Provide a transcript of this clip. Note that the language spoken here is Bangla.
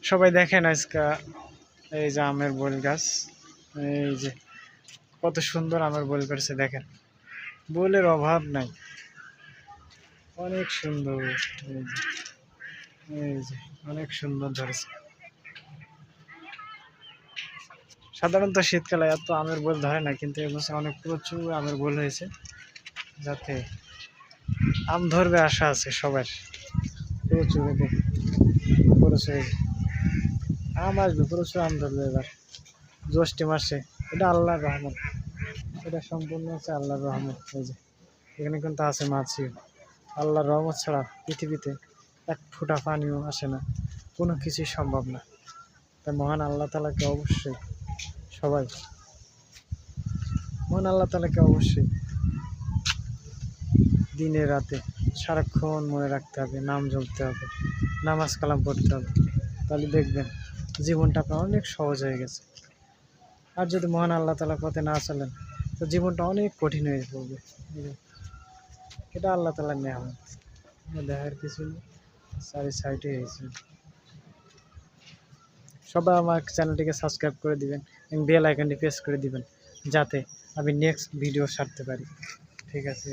সবাই দেখেন আজকে এই যে আমের বোল গাছ, এই যে কত সুন্দর আমের বোল করেছে দেখেন, বোলের অভাব নাই, অনেক সুন্দর। এই যে অনেক সুন্দর ধরেছে। সাধারণত শীতকালে এত আমের বোল ধরে না, কিন্তু এবছর অনেক প্রচুর আমের বোল হয়েছে, যাতে আম ধরবে আশা আছে সবার। প্রচুর প্রচুর আম আসবে, প্রচুর আম ধরবে এবার জ্যৈষ্ঠ মাসে। এটা আল্লাহর রহমত, এটা সম্পূর্ণ হচ্ছে আল্লাহর রহমত। এই যে এখানে কিন্তু আছে মাছিও। আল্লাহর রহমত ছাড়া পৃথিবীতে এক ফোঁটা পানিও আসে না, কোনো কিছুই সম্ভব না। তাই মহান আল্লাহ তাআলাকে অবশ্যই সবাই, মহান আল্লাহ তাআলাকে অবশ্যই দিনে রাতে সারাক্ষণ মনে রাখতে হবে, নাম জপতে হবে, নামাজ কালাম পড়তে হবে, তাহলে দেখবেন জীবনটা আপনার অনেক সহজ হয়ে গেছে। আর যদি মহান আল্লাহ তাআলার পথে না চলেন, তো জীবনটা অনেক কঠিন হয়ে পড়বে। এটা আল্লাহ তাআলার নেয়ামত, দেখার কিছু নেই, চারি সাইডে হয়েছে। সবাই আমার চ্যানেলটিকে সাবস্ক্রাইব করে দিবেন এবং বেল আইকনটি প্রেস করে দিবেন, যাতে আমি নেক্সট ভিডিও ছাড়তে পারি। ঠিক আছে।